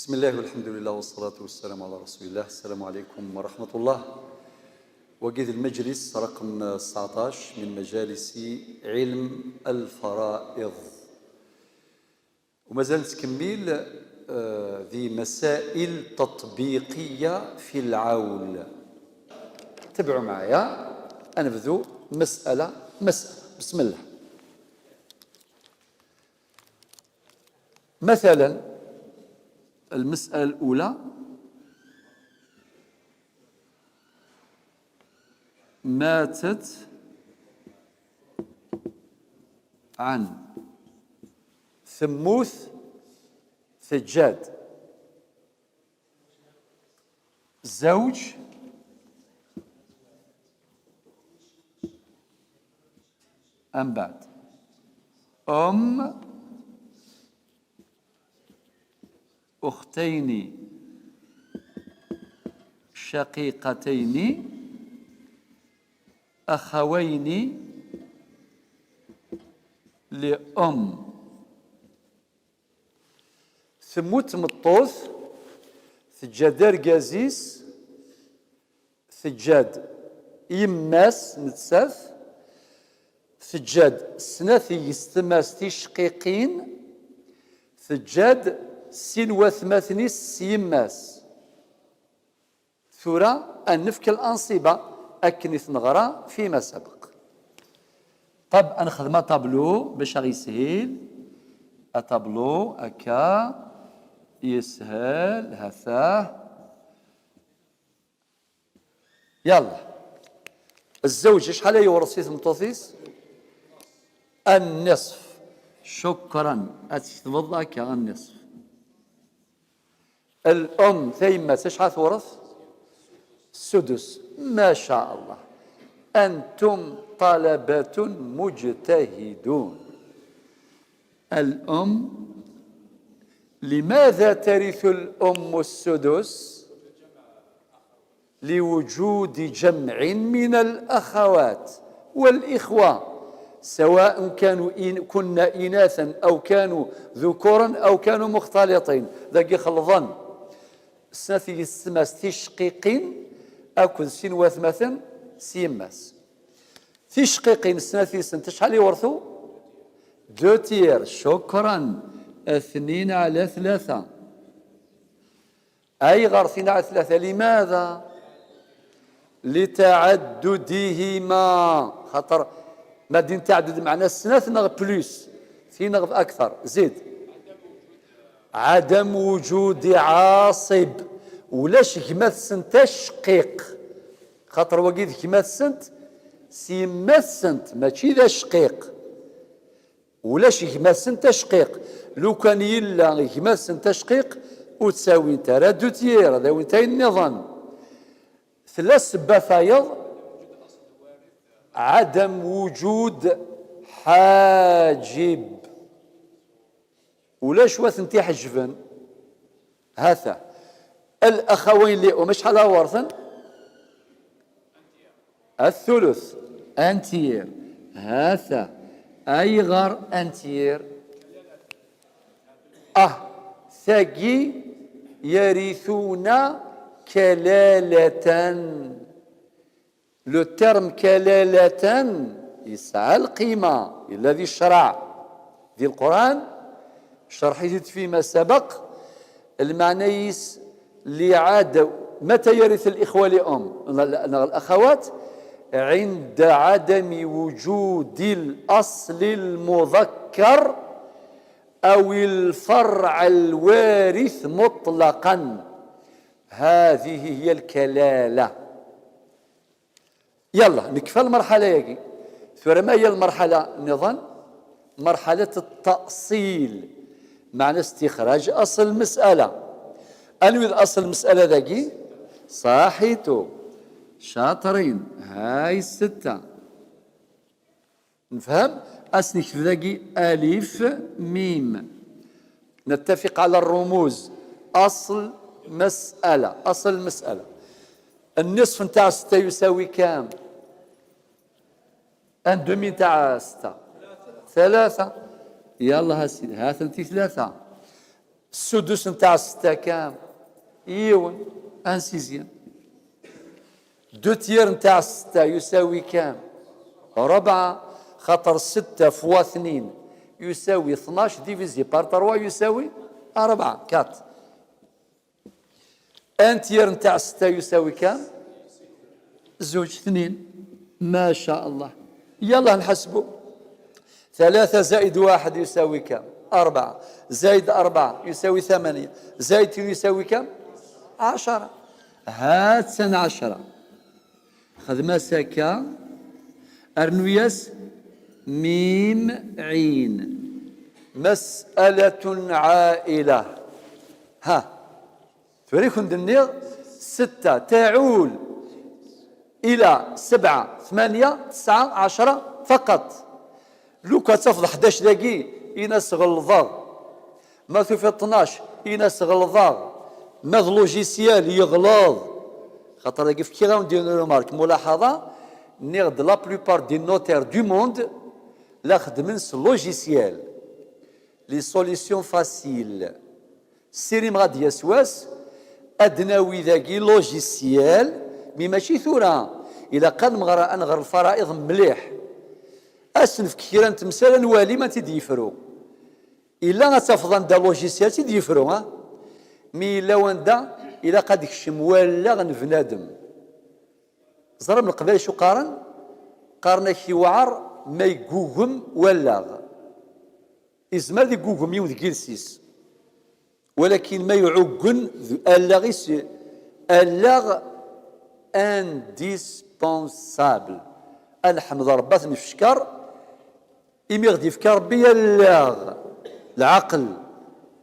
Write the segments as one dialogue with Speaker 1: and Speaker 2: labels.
Speaker 1: بسم الله والحمد لله والصلاة والسلام على رسول الله. السلام عليكم ورحمة الله. وقيد المجلس رقم 19 من مجالس علم الفرائض، ومازال نتكمل ذي مسائل تطبيقية في العول. تابعوا معايا، نبدو مسألة مسألة. بسم الله. مثلا المسألة الأولى: ماتت عن ثموث سجاد زوج أم بعد أم أختين شقيقتين أخوين لأم. ثموت مطوث ثجاد رقازيس ثجاد يماس نتساث ثجاد سناثي يستماس تشقيقين ثجاد سين وثماثنيس سيماس. ثورة النفك الأنصبة أكني ثنغرى فيما سبق. طب أنا خدمة طابلو باش غيسهل أطابلو أكا يسهل هثاه. يلا، الزوج شحال يورث في ثمطوثيس؟ النصف. شكرا، أتفضل أكا النصف. الأم ثيمة شحال تورث؟ السدس. ما شاء الله، أنتم طلبة مجتهدون. الأم، لماذا ترث الأم السدس؟ لوجود جمع من الأخوات والإخوة، سواء كن إناثا أو كانوا ذكورا أو كانوا مختلطين. ذاك خلظا سنثي السماس تشقيقين أكل سين وثمثن سيماس. تشقيقين سنثي سنت شحال يورثوا؟ 2 تير. شكرا، 2 على 3. أي غير 2 على 3. لماذا؟ لتعددهما. خاطر مادين تعدد معناه السناث نغ بلوس في نغ أكثر. زيد. عدم وجود عاصب. ولاش كما السنت تشقيق، خاطر وقيد كما السنت سيما السنت ماشي ذا شقيق. ولاش كما السنت تشقيق. لو كان يلا كما السنت تشقيق وتساوي انت راه 2 تير. هذا وانت النظام 3 سبا فايض. عدم وجود حاجب. ولاش وثنتي حجبا هذا. الأخوين لأم شحال ورثا؟ الثلث. أنتير هذا أي غير أنتير. ثقي يرثون كلالة. لو ترم كلالة يسعى القيمة الذي الشرع ذي القرآن شرح يزيد فيما سبق. المعنى اللي عاد متى يرث الإخوة لأم الأخوات؟ عند عدم وجود الأصل المذكر أو الفرع الوارث مطلقا. هذه هي الكلالة. يلا نكفى المرحلة ياكي. ثم ما هي المرحلة نظن؟ مرحلة التأصيل، معنى استخراج أصل المسألة. أنوذ أصل المسألة ذاكي صاحيتو شاطرين. هاي 6 نفهم. أسنك ذاكي ألف ميم. نتفق على الرموز. أصل مسألة. أصل المسألة النصف نتاع 6 يساوي كام؟ ان دومي تاع 6 3. يلا هاسيدي ها ثنتي 3. السدس نتاع ستة كام؟ يون. ان سيزيام. دو تير نتاع ستة يساوي كام؟ ربعة. خاطر ستة فوا اثنين يساوي 12 ديفيزي بار 3 يساوي 4 4. ان تير نتاع ستة يساوي كام؟ زوج اثنين. ما شاء الله. يلا نحسبوا. 3 زائد 1 يساوي كام؟ 4 زائد 4 يساوي 8 زائد 2 يساوي كام؟ 10. هات سنة 10 خدمة ساكا أرنوياس ميم عين. مسألة عائلة. ها فريكم دنيغ 6 تعول إلى 7 8 9 10 فقط. لو كتفضل 11 دقيقة يناس غلظاغ ما في 12 يناس غلظاغ ما لوجيسيال يغلاظ. خاطر كيف كي غنديرو مارك ملاحظة نيغ لا بلوبار دي نوتير دو موند لا خدمن لوجيسيال لي سوليسيون فاسيل. سيري غادي يسواس ادناوي ذاكي لوجيسيال مي ماشي ثورة. إلا قد مغرى أنغر الفرائض مليح أسنف كثيرا تمثالا نوالي ما تيدي يفرو. إلا غتفضل دا لوجيسيال تيدي يفرو ها مي إلا واندا إلا قد يكشم ولا غنفنادم. زرا من قبل شو قارن؟ قارنا كي وعر ما يقوغم ولاغ إزمر دي قوغم يوم جلسيس ولكن ما يعوغن اللاغيس اللاغ انديسبونسابل. الحمد ربي نفشكر إمي غدي يفكر بيا اللاغ العقل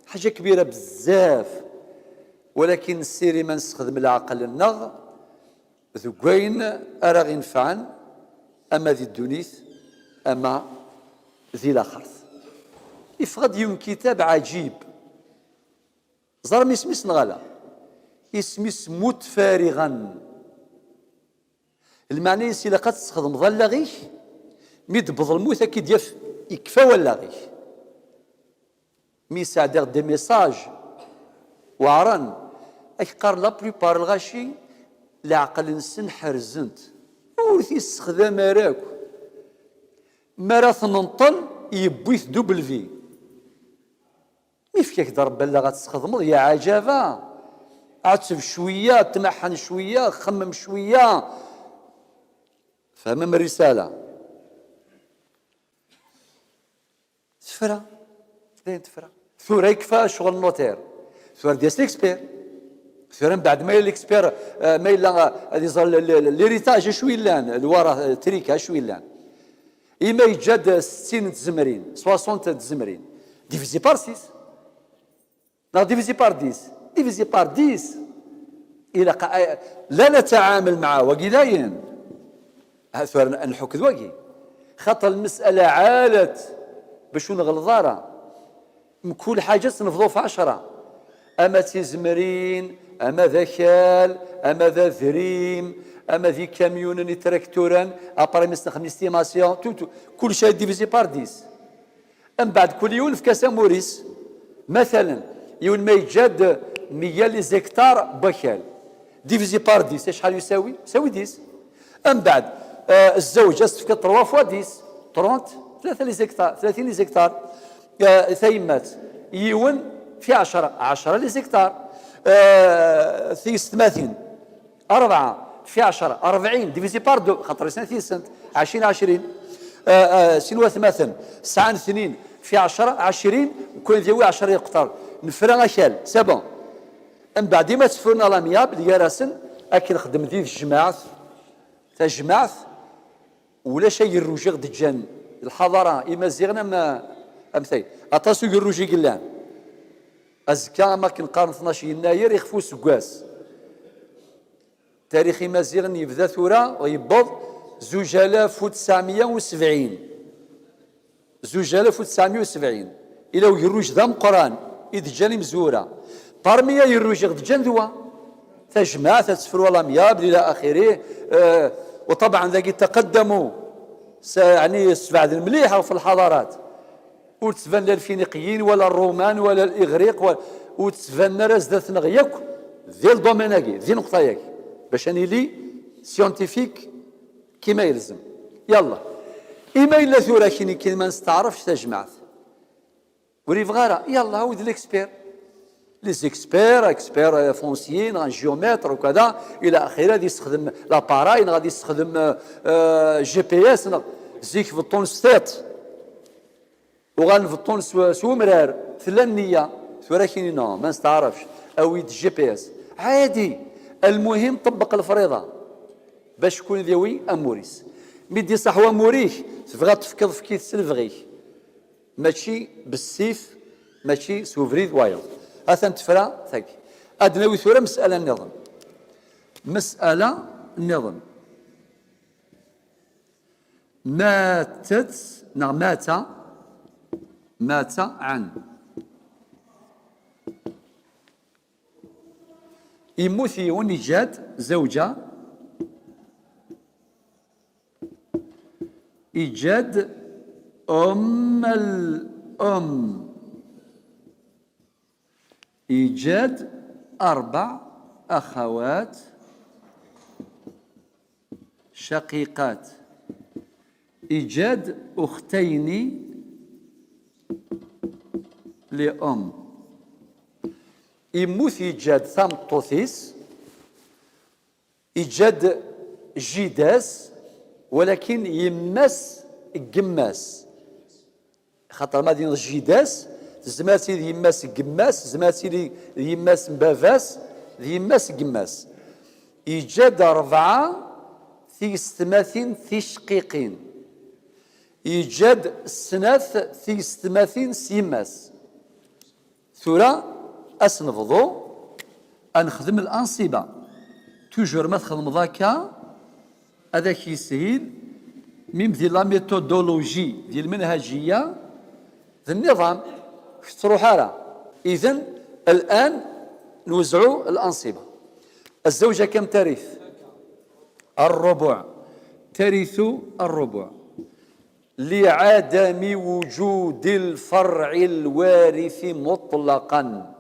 Speaker 1: حاجة كبيرة بزاف. ولكن السيري ما نستخدم العقل النغ ذوكاين أرى غينفعن أما ذي الدنيث أما ذي الآخرث. يفقد يوم كتاب عجيب زرم اسميس نغالا اسميس موت فارغا. المعنى يسي لقد تستخدم ظل غيش ميد بظلموث أكيد يكفى ولا غيش مي ساعدر دي ميساج وعران أكقار لا بلوبار الغاشي العقل نسن حرزنت ورثي استخدام راك مراث ننطل يبويث دوبل في مي فيك ضرب لا غتستخدمض يا عجبة عتف شوية تمحن شوية خمم شوية. فهم الرسالة تفرى داين تفرى ثورة يكفى شغل النوتير ثورة ديال ليكسبير ثورة من بعد ما ليكسبير ما إلا هذه ليريتاج شوي لان الورا تريكا شوي لان إما يجاد 60 تزمرين 60 تزمرين ديفيزي بار 6 لا ديفيزي بار 10 ديفيزي بار 10 إلى لا نتعامل معه وقيلاين هذا نحك ذوقي خاطر المسألة عالت باش نغلظارة كل حاجة نفضو في 10 أما تزمرين أما ذا خال أما ذا ذريم أما ذي كاميون تراكتورا أبري مستخدم استيماسيون كل شيء ديفيزي بار 10. أم بعد كل يوم في كاسا موريس مثلا يوم ما يجاد 100 لي زيكتار بخال ديفيزي بار 10 شحال يساوي؟ يساوي 10. أم بعد الزوج استفكر 3 فوا 10 30 3 لي زيكتار 30 لي زيكتار ثيمات يون في 10 لي زيكتار ثيس 30 4 في 10 40 ديفيزي بار 2 خاطر سنة 20 سنوة مثلا 9 2 في 10 كون ذوي 10 يقطر نفرا غشال سابون. من بعد ما تفرنا لامياب اللي راسن اكي نخدم ذي الجماعة تجمعت ولا شيء الروجي غد جان الحضارة إما زيغنا ما أمثي أطاسو الروجي قلان أزكا ما كنقارن 12 يناير يخفو سكواس تاريخ مازيغن يبدا ثورة ويبض 2970 2970 إلا يروج ذا مقران إذ جاني مزورة برمية يروج غد جان ذوا تجمع تسفر ولا مياب إلى آخره. وطبعا ذاك تقدموا يعني بعد المليحة في الحضارات وتسفن الفينيقيين ولا الرومان ولا الإغريق وتسفن رزدة نغيك ذي الدوميناكي ذي نقطة ياك باش نولي سيونتيفيك كيما يلزم. يلا إما إلا ثورة كي ما نستعرفش تجمعت ولي فغارة يلا عاود ليكسبير لي اكسبير فونسيين غان جيومتر وكذا الى اخره. غادي يستخدم لاباراي غادي يستخدم جي بي اس زيك في الطون ستات وغنفطون سو مرار ثلانية ولكن نو ما نستعرفش اويد جي بي اس عادي. المهم طبق الفريضه باش تكون ذوي اموريس ميدي صحوا موريك تبغى تفكض في كيس الفغي ماشي بالسيف ماشي سوفريد وايض هذا تفرا ثقي ادناوي ثوره مساله النظم مساله النظم مات عن يموت ونجاد زوجة إيجاد الأم إيجاد 4 أخوات شقيقات إيجاد أختين لأم يموت إيجاد ثامطوثيس إيجاد جيداس ولكن يمس قماس خاطر ما دين جيداس زماتي يماس قماس زماتي يماس مبافاس يماس قماس إيجاد 4 ثيستماثين ثيشقيقين إيجاد سناث ثيستماثين سيماس ثورة أسنفضو أنخدم الأنصبة توجور ما تخدم ذاك هذاك يسهل ميم ديال لا ميثودولوجي ديال المنهجية ذا النظام تروح على إذن الآن نوزعوا الأنصبة. الزوجة كم ترث؟ الربع ترث الربع لعدم وجود الفرع الوارث مطلقا.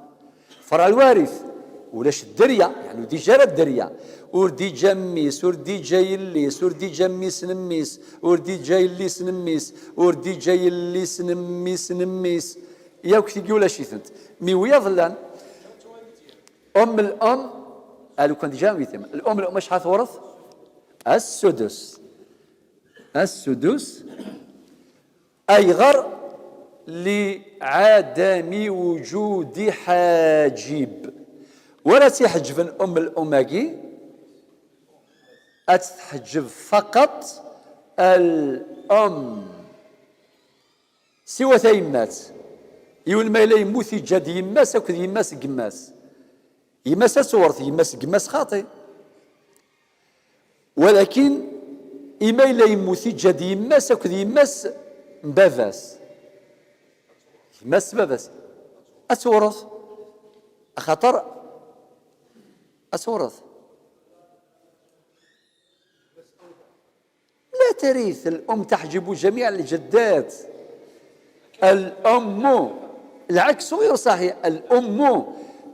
Speaker 1: فرع الوارث ولاش الدرية يعني دي جا الدرية وردي جا ميس وردي جاي الليس وردي جا ميس نميس وردي جاي الليس نميس وردي جاي الليس نميس ياك تيجي ولا شي ثنت مي ويا ظلان أم الأم قالوا كان ديجا ميتم الأم اش حتورث؟ السدس أيغر لعدم وجود حاجب ولا تحجب الأم الأماكي أتحجب فقط الأم سوى يمات يقول ما إلا يموت يجاد يماس أو يماس قماس يماس تورث يماس قماس خاطئ ولكن إما إلا يموت يجاد يماس أو يماس مبافاس يماس بافاس أتورث خطر أتورث لا ترث الأم تحجب جميع الجدات. الأم العكس غير صحيح الأم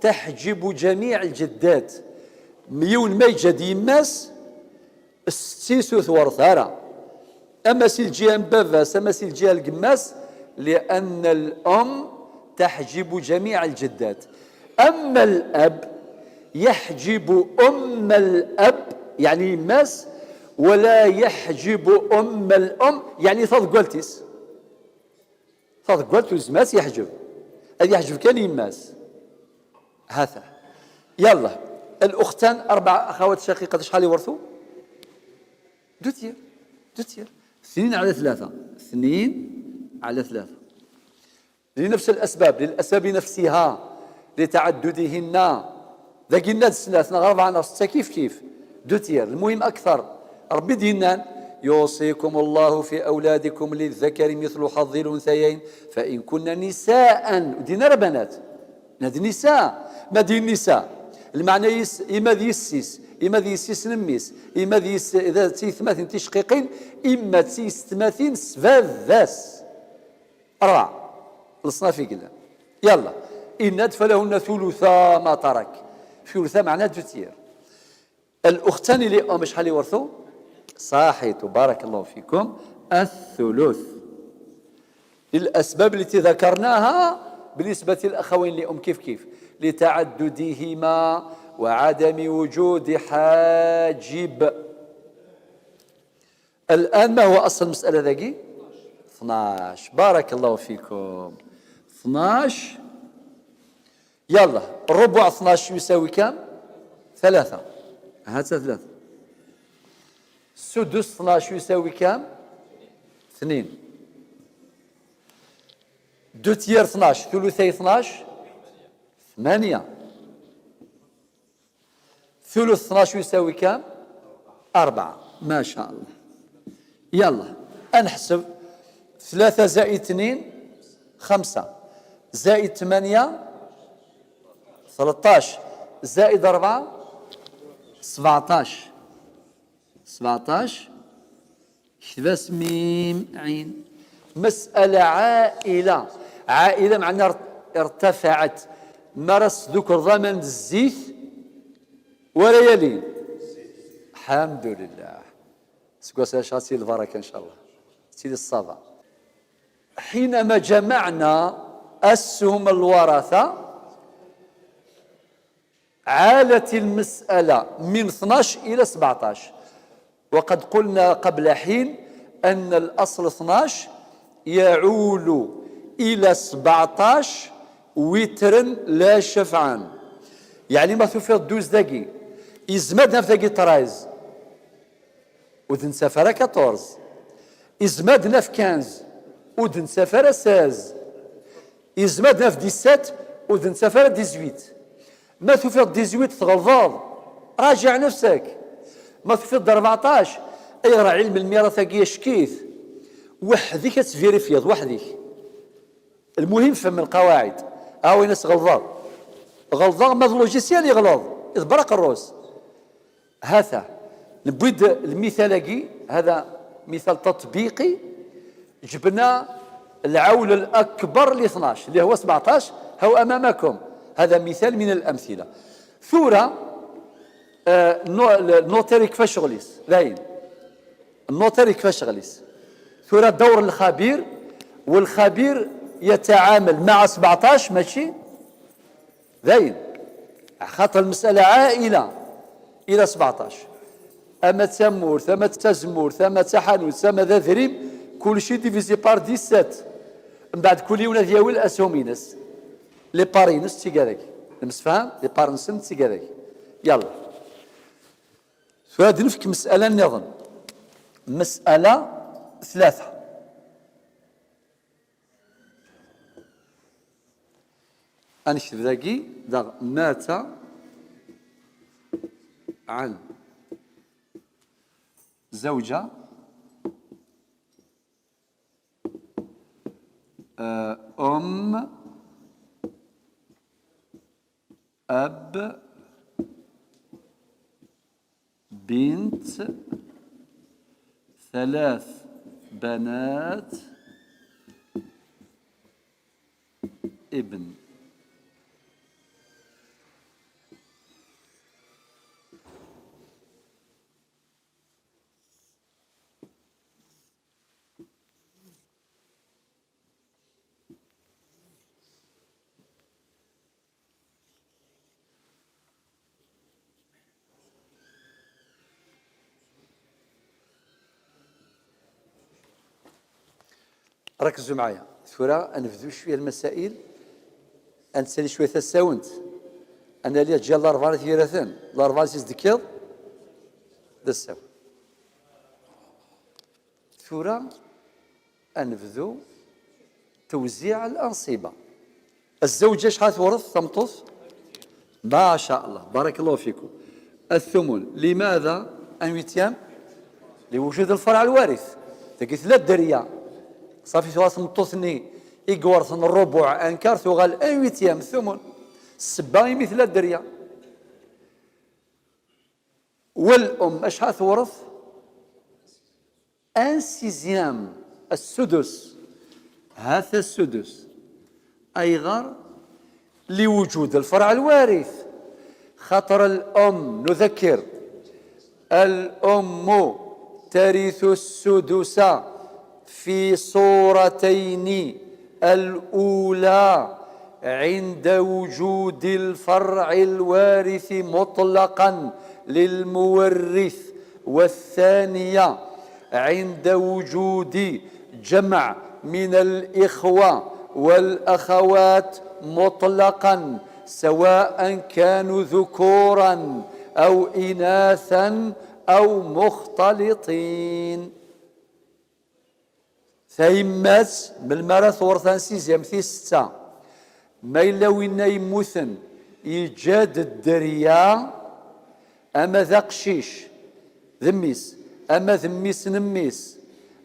Speaker 1: تحجب جميع الجدات ميون ما يجد يماس السيسو ثورث هرا أما سي الجهة مبافاس أما سي الجهة القماس لأن الأم تحجب جميع الجدات. أما الأب يحجب أم الأب يعني يماس ولا يحجب أم الأم يعني ثاض قولتيس ماس يحجب هذا يحجب كان يماس هذا. يلا الأختان 4 أخوات شقيقات شحال يورثوا؟ 2 تير 2 على 3 لنفس الأسباب للأسباب نفسها لتعددهن ذاك الناس ثلاثة 4 6 كيف 2 تير المهم أكثر. ربي دينان يوصيكم الله في أولادكم للذكر مثل حظ الأنثيين فإن كن نساء دينا بنات نادي نساء ما دين نساء المعنى إما ذي السيس إما ذي السيس نميس إما ذي إذا تيثماثين تشقيقين إما تيثماثين سفاذاس 4 الصنافي قلنا يلا إن فلهن ثلثا ما ترك. ثلثا معناه دوتير. الأختان اللي شحال يورثوا؟ صحيت بارك الله فيكم، الثلث، للأسباب التي ذكرناها بالنسبة للأخوين لأم كيف كيف، لتعددهما وعدم وجود حاجب. الآن ما هو أصل المسألة ذاكي؟ 12. بارك الله فيكم. 12. يلا الربع 12 يساوي كم؟ 3. هذا 3. السدس 12 يساوي كم؟ 2. دو تيير 12 ثلثي 12 8. ثلث 12 يساوي كم؟ 4. ما شاء الله. يلا نحسب 3 زائد 2 5 زائد 8 13 زائد 4 17. 17 كتباس ميم عين. مسألة عائلة. عائلة معناها ارتفعت، مرس ذكر ضمن الزيت وليالين. الحمد لله. سكوسا شاسي البركة إن شاء الله. سيدي الصبا. حينما جمعنا أسهم الورثة عالت المسألة من 12 إلى 17، وقد قلنا قبل حين أن الأصل 12 يعول إلى 17 وترا لا شفعا. يعني ما تفيض 12 دقي إزمادنا في دقي ترايز ودن سفرة 14، إزمادنا في 15 ودن سفرة 16، إزمادنا في 17 ودن سفرة 18. ما تفيض 18 تغلظاظ، راجع نفسك. ما تفيض 14 أي راه علم الميراث كي شكيث وحدك تفيريفيض وحدك. المهم فهم القواعد. وين ناس غلظاظ غلظاظ ما لوجيسيال يغلظ يضبرق الروس. هذا نبيد المثال هذا مثال تطبيقي. جبنا العول الأكبر ل 12 اللي هو 17 هو أمامكم. هذا مثال من الأمثلة. ثورة النوتيري كيفاش شغليس باين. النوتيري كيفاش شغليس ثورة دور الخبير، والخبير يتعامل مع 17 ماشي باين، خاطر المسألة عائلة إلى 17. أما تسمور ثم تزمور ثم تحنوت ثم ذا ذريم كل شيء ديفيزي بار 17. من بعد كل يوم دياول الأسهمينس لي بارينس تيكاذاك المسفهم لي بارنسن تيكاذاك. يلا فهاد نفك مسألة النظم. مسألة 3. أنكتب ذاكي مات عن زوجة أم أب بنت 3 بنات ابن. ركزوا معايا ثورة نفذوا شوية المسائل، نسالي شوية تساونت. أنا اللي تجي الأربعة ثلاثين الأربعة تزدكيض دساو. ثورة نفذوا توزيع الأنصبة. الزوجة شحال تورث تمطص؟ ما شاء الله بارك الله فيكم. الثمن لماذا أنويتيام؟ لوجود الفرع الوارث. تقي 3 درية صافي ثواصل مطوثني يقورثن الربع انكار ثغال ان ويتيام الثمن السبا مثل الدريا. والام اشحال تورث؟ ان سيزيام السدس. هذا السدس أيغر لوجود الفرع الوارث. خاطر الأم نذكر الأم ترث السدس في صورتين، الأولى عند وجود الفرع الوارث مطلقا للمورث، والثانية عند وجود جمع من الإخوة والأخوات مطلقا، سواء كانوا ذكورا أو إناثا أو مختلطين. ثيمات بالمرة ورثان سيزيام في 6 ما إلا وين يموثن يجاد الدريا، أما ذا قشيش ذميس، أما ذميس نميس،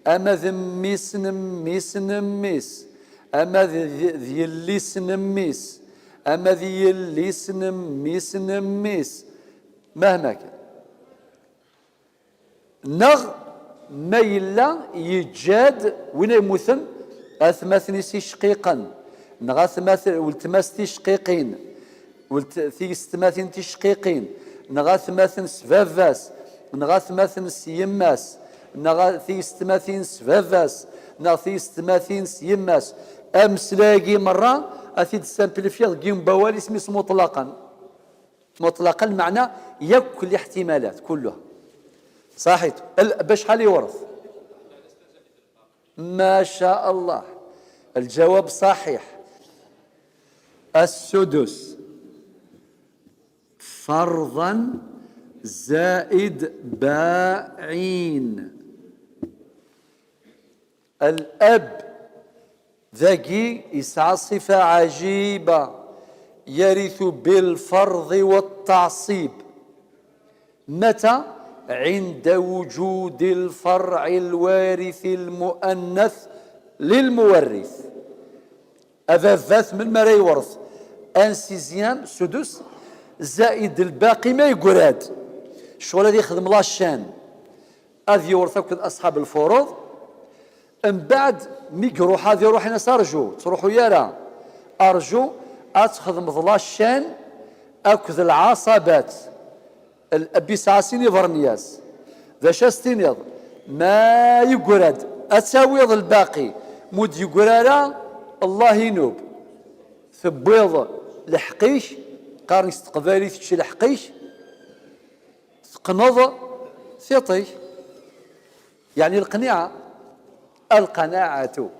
Speaker 1: أما ذميس نميس نميس، أما ذي الليس نميس، أما ذي الليس نميس نميس، مهما كان نغ ما إلا يجاد وين يموثن أثماثني شقيقا، نغا ولتماس تشقيقين، ولتماثين تشقيقين، نغا ثماثن سفافاس، نغا ثماثن سيماس، نغا ثماثين سفافاس، نغا ثماثين سيماس. أمسلاقي مرة أثيد السامبليفيا كيم بوالي سميس مطلقا. مطلقا المعنى يكل الاحتمالات كلها. صحيح. باش شحال يورث؟ ما شاء الله، الجواب صحيح. السدس فرضا زائد باعين. الأب ذكي يسعى صفة عجيبة، يرث بالفرض والتعصيب. متى؟ عند وجود الفرع الوارث المؤنث للمورث. أفافات من ما يورث ان سيزيام سدس زائد الباقي ما يقراد. الشغل هذا يخدم لاشان هذا يورث أصحاب الفروض. من بعد مي يروح هذا يروح ناس أرجو تروحوا يارا أرجو أتخدم لاشان أكذ العصبات. الأبي ساسيني فرنياس ذا شاستينيض ما يقرد أتساويض الباقي مود يقرارا الله ينوب ثبيض الحقيش قارن استقبالي تشي الحقيش تقنض ثيطي. يعني القناعة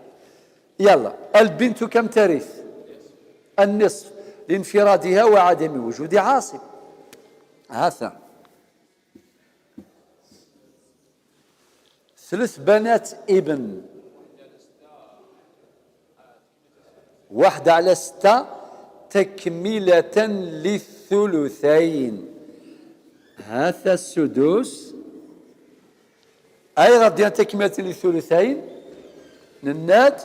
Speaker 1: يلا. البنت كم ترث؟ النصف لانفرادها وعدم وجود عاصب. هذا 3 بنات ابن، 1/6 تكملة للثلثين. هذا السدس أي غادي تكملة للثلثين. ننات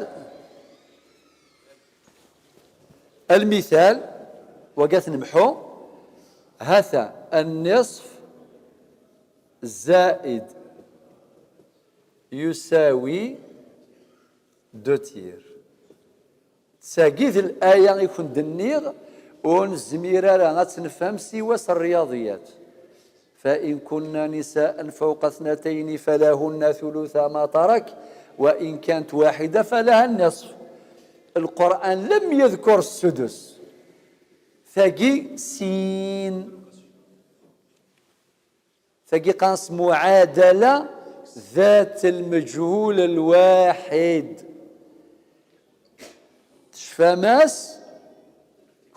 Speaker 1: المثال وقت نمحو. هذا النصف زائد يساوي 2 تساقيت الآية يكون دنيغ ونزميرا راه غتنفهم سواس الرياضيات. فإن كنا نساء فوق 2 فلهن ثلث ما ترك، وإن كانت واحدة فلها النصف. القرآن لم يذكر السدس. ثقي سين ثقي قاس معادلة ذات المجهول الواحد. تشفاماس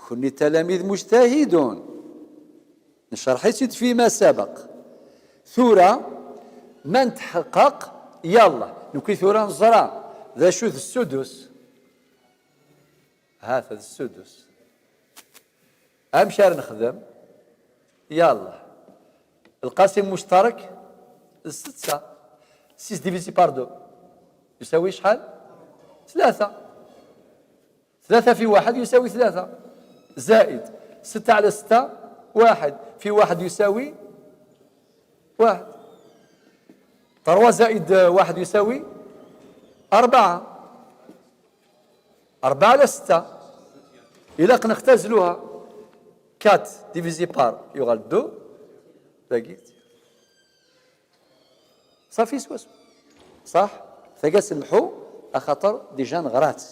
Speaker 1: كوني تلاميذ مجتهدون نشرح سيد فيما سبق. ثورة من تحقق يلا نكي ثورة نزرع ذا شو السدس. هذا السدس أمشار نخدم يلا. القاسم مشترك 6 ديفيزي بار 2 يساوي شحال؟ 3 في 1 يساوي 3 زائد 6/6 1 في 1 يساوي 1. 3 زائد 1 يساوي 4. 4/6 إلا نختزلوها 4 ديفيزي بار يغال 2 باقي صافي سوا صح. فقاس نمحو أخاطر ديجا نغرات.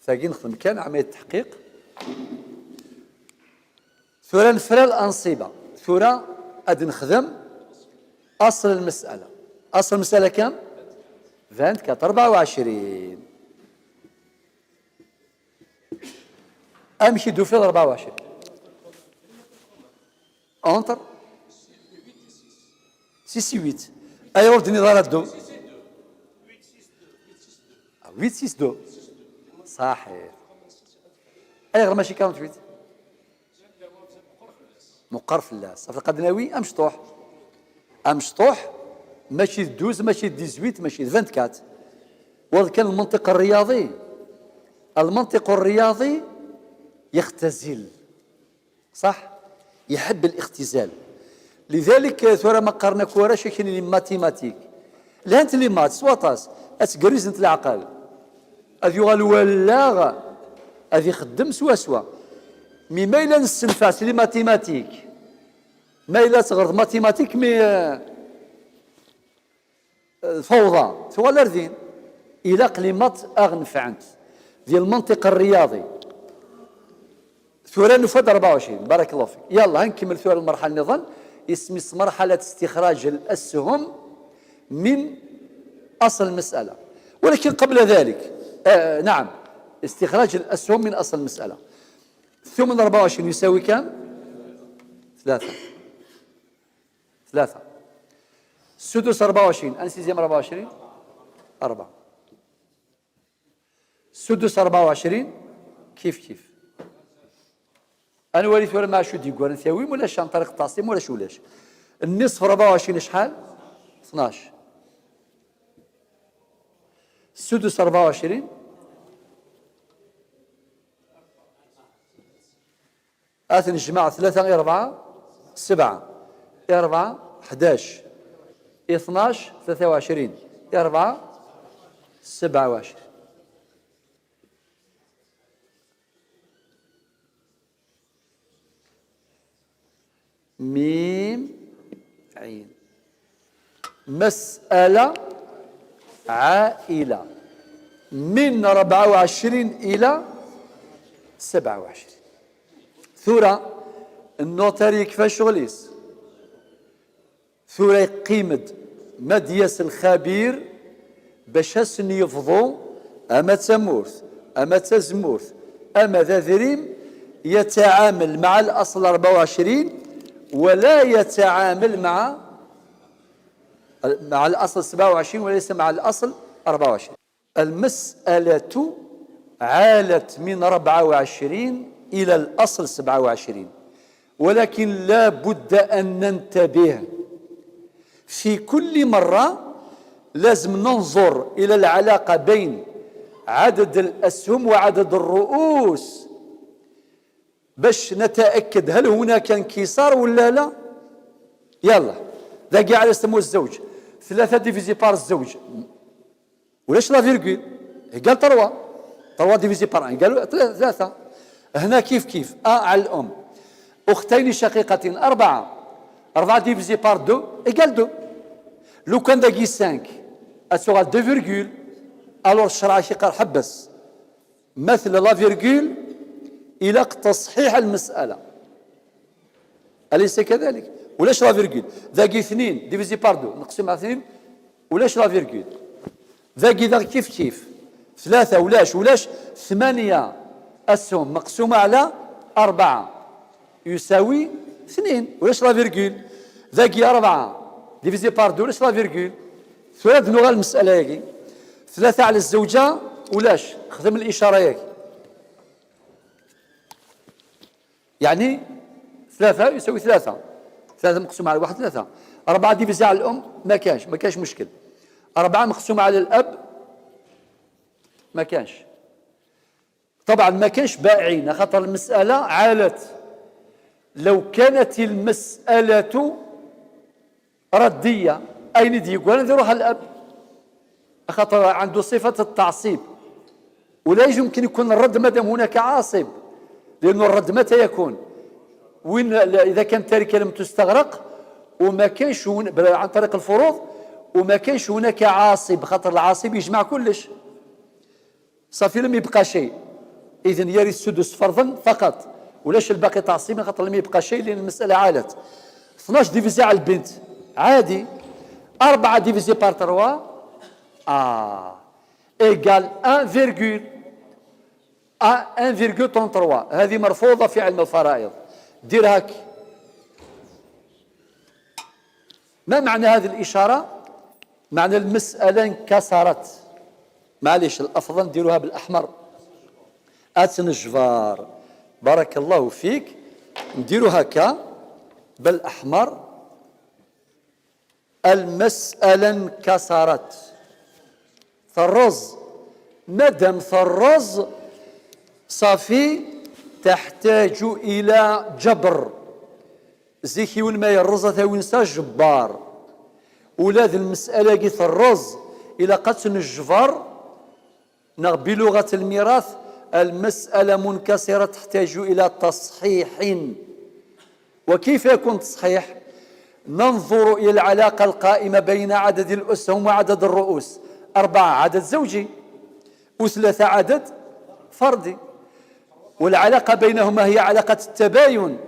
Speaker 1: ثاقي نخدم كان عملية تحقيق. ثورة نفرى الأنصبة. ثورة أد نخدم أصل المسألة. أصل المسألة كم؟ 24. أمشي دو في 24 أنتر 6 8 أي أوردني ضرب دو 8 6 2 صحيح. أي غير ماشي 48 مقرفلاس صافي القدناوي أمشطوح أمشطوح ماشي 12 ماشي 18 ماشي 24. وهذا كان المنطق الرياضي. المنطق الرياضي يختزل صح، يحب الاختزال. لذلك ثورة ما قارنا كورا شكل لي ماتيماتيك لانت لي مات سواطاس اتقريز انت العقل اذ يغال ولاغ اذ يخدم سوا مي ما إلا نستنفاس لي ماتيماتيك ما إلا تغرض ماتيماتيك مي فوضى ثوا لاردين إلا قليمات أغنفعنت ديال المنطق الرياضي. ثورة نفاد 24 بارك الله فيك. يلا نكمل ثورة المرحلة النظام اسمي مرحلة استخراج الأسهم من أصل المسألة. ولكن قبل ذلك نعم استخراج الأسهم من أصل المسألة. ثمن 24 يساوي كم؟ 3 سدس 24 أنسيزيام 24 4 سدس 24 كيف أنا وليت ولا ما شو ديكوار نساويم ولا عن طريق التعصيم ولا شو لاش. النصف 24 شحال؟ 12 السدس 24 آثن الجماعة 3 غير 4 7 4 11 12 23 4 27 ميم عين. مسألة عائلة من 24 إلى 27. ثورة النوتاري كيفاش شغليس ثورة قيمد مدياس الخبير باش هسن يفضو أما تمورث أما تزمورث أما ذا ذريم يتعامل مع الأصل 24 ولا يتعامل مع الأصل 27 وليس مع الأصل 24. المسألة عالت من 24 إلى الأصل 27 ولكن لا بد أن ننتبه في كل مرة لازم ننظر إلى العلاقة بين عدد الأسهم وعدد الرؤوس باش نتأكد هل هناك انكسار ولا لا. يلا ذا كاع على يسموه الزوج 3 ديفيزي بار الزوج ولاش لا فيرغول قال 3 ديفيزي بار 1 قالوا 3. هنا كيف على الأم أختين شقيقتين 4 ديفيزي بار 2 إيكال 2. لو كان داكي 5 أسوغا 2 فيرغول ألور الشرع شي حبس مثل لا فيرغول إلى تصحيح المسألة أليس كذلك؟ ولاش لا فيرغول ذاكي 2 ديفيزي بار 2 نقسم على 2 ولاش لا فيرغول ذاك كيف 3 ولاش 8 أسهم مقسومة على 4 يساوي 2 ولاش لا فيرغول ذاكي 4 ديفيزي بار 2 ولاش لا فيرغول. ثلاث نوع المسألة ياكي 3 على الزوجة ولاش خدم الإشارة ياكي يعني 3 يساوي 3 مقسومة على 1 3. 4 ديفيزي على الأم ما كانش مشكل. 4 مقسومة على الأب ما كانش. طبعا ما كانش باعين خاطر المسألة عالت. لو كانت المسألة ردية أين ديكوان نديروها الأب خاطر عنده صفة التعصيب، ولا يمكن يكون الرد مادام هناك عاصب، لأن الرد متى يكون؟ وين؟ إذا كانت التركة لم تستغرق وما كانش عن طريق الفروض وما كانش هناك عاصب، خاطر العاصب يجمع كلش، صافي لم يبقى شيء، إذن يرث السدس فرضا فقط، ولاش الباقي تعصيبا خاطر لم يبقى شيء، لأن المسألة عالت 12 ديفيزي على البنت عادي، 4 ديفيزي بار 3 إيكال 1,33. هذه مرفوضة في علم الفرائض. دير هاك. ما معنى هذه الإشارة؟ معنى المسألة انكسرت. معليش الأفضل نديروها بالأحمر، أتن الجفار، بارك الله فيك، نديرو هكا بالأحمر. المسألة انكسرت. ثرز، مادام ثرز صافي تحتاج إلى جبر. زيكي وين ما يرز وينسى جبار، ولاد المسألة كي ثرز إلى قتل الجفر بلغة الميراث المسألة منكسرة تحتاج إلى تصحيح. وكيف يكون تصحيح؟ ننظر إلى العلاقة القائمة بين عدد الأسهم وعدد الرؤوس. 4 عدد زوجي، و3 عدد فردي، والعلاقة بينهما هي علاقة التباين،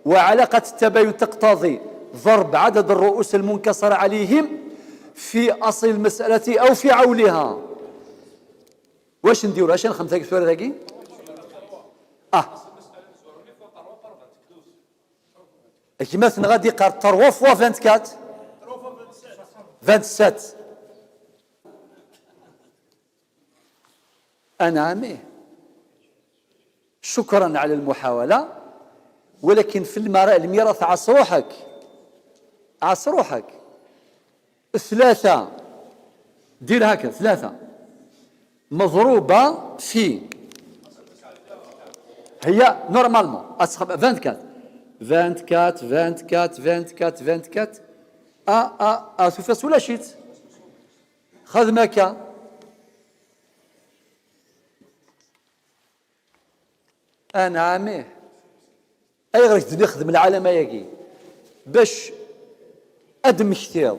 Speaker 1: وعلاقة التباين تقتضي ضرب عدد الرؤوس المنكسر عليهم في أصل المسألة أو في عولها. واش نديرو؟ اش نخمم ثاك السؤال ذاكي؟ كيما غادي يقرا 3 فوا 24 27. أنا عاميه. شكرا على المحاولة، ولكن في الميراث عص روحك 3 دير هكا 3 مضروبة في، هي نورمالمون 24 ثفاس ولا شيت خذ ماكا. أنا عاميه. أي غير نخدم العالم ياكي باش أدم كثير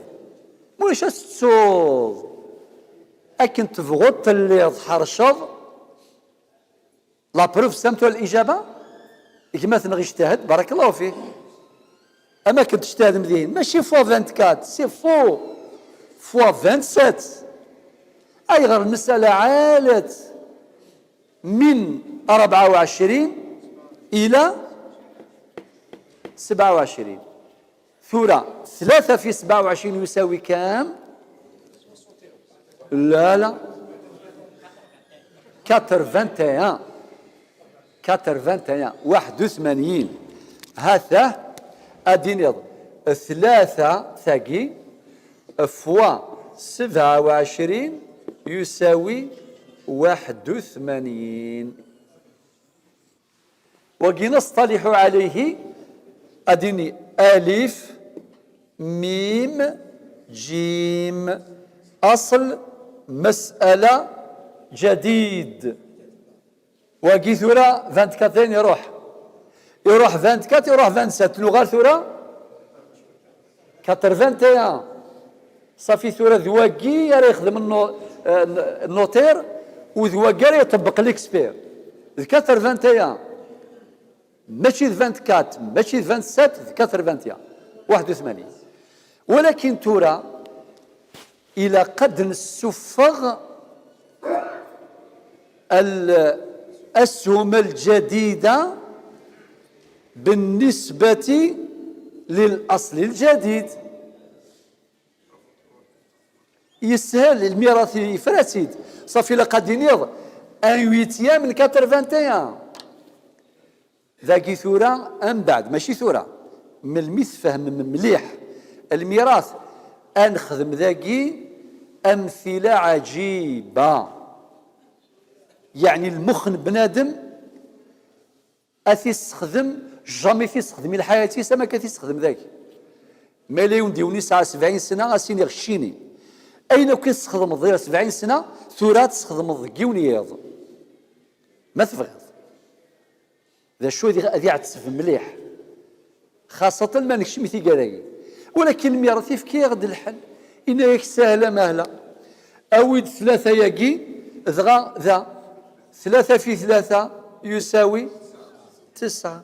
Speaker 1: مولاش السوض أكن تفغط اللي حرشض لا بروف سمتو الإجابة. كما تنغي اجتهد بارك الله فيه، أما كنت تجتهد مزيان ماشي فوا 24 سي فوا 27. أي غير المسألة عالت من 24 إلى 27. ثورة 3 في 27 يساوي كام؟ لا 81 81. هذا أدي 3 ثاقي فوا 27 يساوي 81. وكي نصطلح عليه أديني ألف ميم جيم أصل مسألة جديد. وكي ثورة 24 يروح 24 يروح 27 لغة ثورة 81. صافي ثورة ذواكي يرى يخدم النوتير وذواكي يطبق ليكسبير 81 ماشي 24 ماشي 27 81 81. ولكن ترى إلى قد نسفغ الأسهم الجديدة بالنسبة للأصل الجديد. يسهل الميراث يفرسد صافي لقد ينيض ان 8 من 81 ذاكي ثورة أم بعد ماشي ثورة من الميث فهم مليح الميراث أنخدم ذاكي أمثلة عجيبة. يعني المخ بنادم أتيستخدم جامي تيستخدم الحياة سما كتيستخدم ذاك. مالي وندي ونسعى 70 سنة غاسيني غشيني أين كنت تستخدم ضير 70 سنة ثورة تستخدم كيونياض ما تبغيض ذا شو ذي عتسف مليح خاصة ما نكشم في قراي ولكن ميرتي في كي غد الحل إن ياك سهلة مهلة أود 3 ياقي ذا 3 في 3 يساوي 9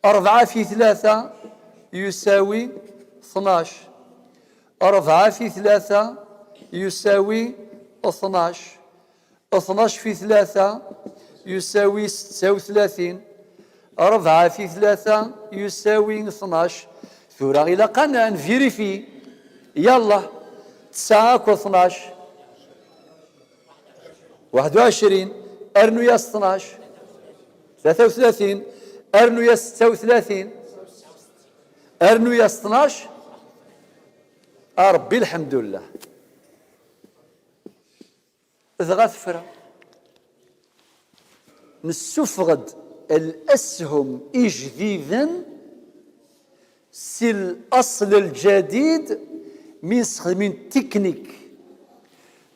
Speaker 1: 4 في 3 يساوي 12 4 في 3 يساوي 12 12 في 3 يساوي 36 4 في 3 يساوي 12 ثورة إلا قلنا نفيريفي يلا 9 و 12 21 أرنو يا 12 33 أرنو يا 36 أرنو يا 12 ربي الحمد لله ذغفرة نسفغد الأسهم إجديدا سي الأصل الجديد من تكنيك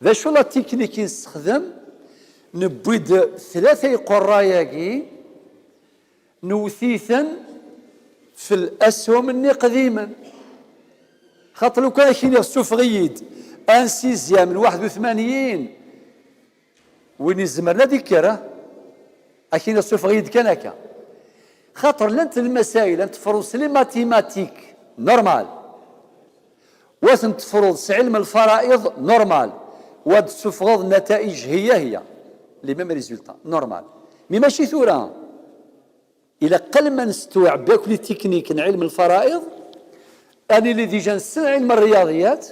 Speaker 1: ذا شو لا تكنيك نستخدم نبيد 3 قراياكي نوثيثا في الأسهم اللي قديما خاطر لو كان كاين السفغيد ان سيزيام من 81 وين الزمرنا ديك راه اكين السفغيد كان هكا خاطر لانت المسائل انت تفرض لي ماتيماتيك نورمال واسم تفرض علم الفرائض نورمال واد تفرض النتائج هي لي ميم ريزولتا نورمال مي ماشي ثوره الى قل ما نستوعب بكل تكنيك علم الفرائض أنا اللي ديجا نسن علم الرياضيات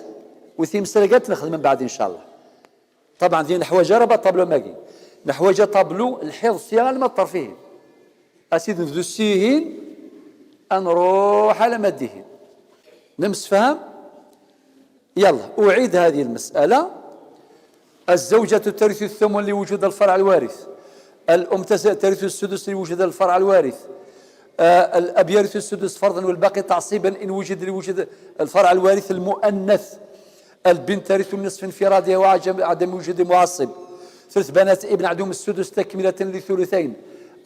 Speaker 1: وثي مسرقات نخدم من بعد إن شاء الله طبعا ذي نحوجة ربا طابلو ماكي نحوجة طابلو الحفظ سيال ما الطرفين أسيد نفذو السيهين نروح على مديهين نمس فهم يلا أعيد هذه المسألة الزوجة ترث الثمن لوجود الفرع الوارث الأم ترث السدس لوجود الفرع الوارث الأب يرث السدس فرضا والباقي تعصيبا إن وجد الفرع الوارث المؤنث البنت ترث النصف انفرادها وعدم وجود معصب 3 بنات ابن عندهم السدس تكملة للثلثين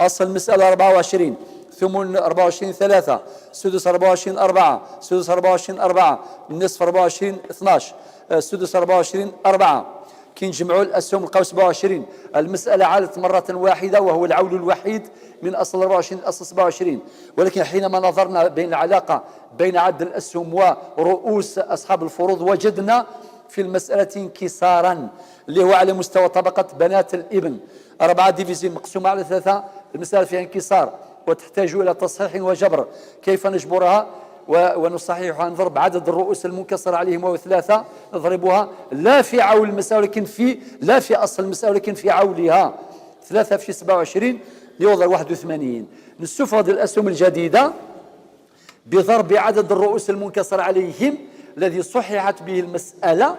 Speaker 1: أصل المسألة 24 ثمن 24 3 سدس 24 4 سدس 24 4 النصف 24 12 السدس 24 4 كي نجمعوا الأسهم نلقاو 27 المسألة عادت مرة واحدة وهو العول الوحيد من أصل 24 أصل 27 ولكن حينما نظرنا بين العلاقة بين عدد الأسهم ورؤوس أصحاب الفروض وجدنا في المسألة انكسارا اللي هو على مستوى طبقة بنات الابن 4 ديفيزي مقسومة على 3 المسألة فيها انكسار وتحتاج إلى تصحيح وجبر كيف نجبرها ونصححها نضرب عدد الرؤوس المنكسرة عليهم وهو 3 نضربها لا في عول المسألة ولكن لا في أصل المسألة ولكن في عولها 3 في 27 ليوضع 81 نستفرد الأسهم الجديدة بضرب عدد الرؤوس المنكسرة عليهم الذي صححت به المسألة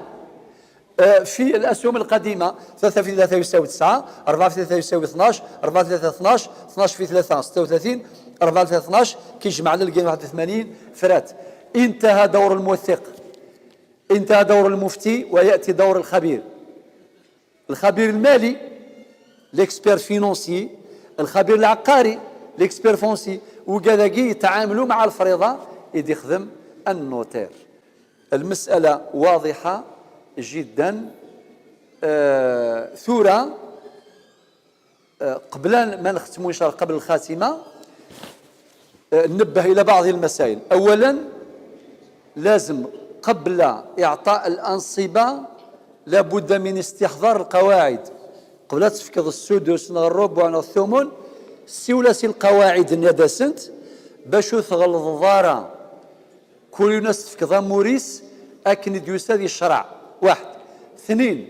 Speaker 1: في الأسهم القديمة 3 في 3 يساوي 9 4 في 3 يساوي 12 4 في 3 12 12 في 3 36 4 في 12 كيجمع على القيم 81 فرات انتهى دور الموثق انتهى دور المفتي ويأتي دور الخبير المالي ليكسبير فينونسي الخبير العقاري ليكسبير فونسي وكذاكي يتعاملوا مع الفريضة إذ يخدم النوتير المسألة واضحة جدا ثورة قبل ما نختم إن شاء الله قبل الخاتمة ننبه إلى بعض المسائل أولا لازم قبل إعطاء الأنصبة لابد من استحضار القواعد قبل تفكر السدس الربع والثمن سي القواعد الندسنت باش تغلظ الضارة كل ناس تفكر موريس أكن يستاذ الشرع 1 2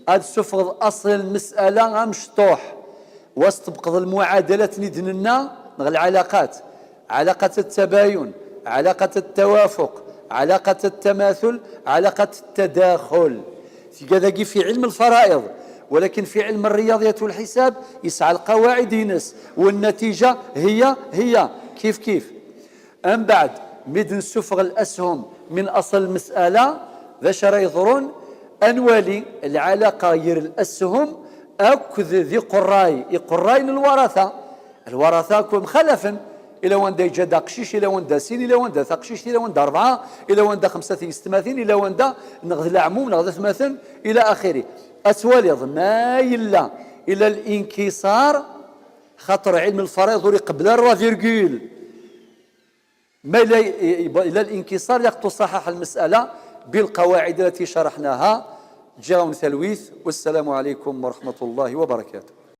Speaker 1: هاد سفرض أصل المسألة مشطوح واستبقض المعادلات ندننا العلاقات علاقة التباين علاقة التوافق علاقة التماثل علاقة التداخل في كذا في علم الفرائض ولكن في علم الرياضيات والحساب يسعى القواعد ينس والنتيجة هي كيف أم بعد مد نسفغ الأسهم من أصل المسألة ذا شرا يضرون أنوالي العلاقة غير الأسهم أكذ ذي قراي للورثة. الورثة كون مخلفا إلى وان دا يجا قشيش، إلى وان دا سين، إلى وان دا ثقشيش، إلى وان دا 4، إلى وان دا 35، إلى وان دا نغذ العموم، نغذ 8 إلى آخره. أسواليض ما إلا إلى الانكسار، خاطر علم الفرائض قبل الرافيرجول ما إلى الانكسار تصحح المسألة بالقواعد التي شرحناها. جاء ثلويث، والسلام عليكم ورحمة الله وبركاته.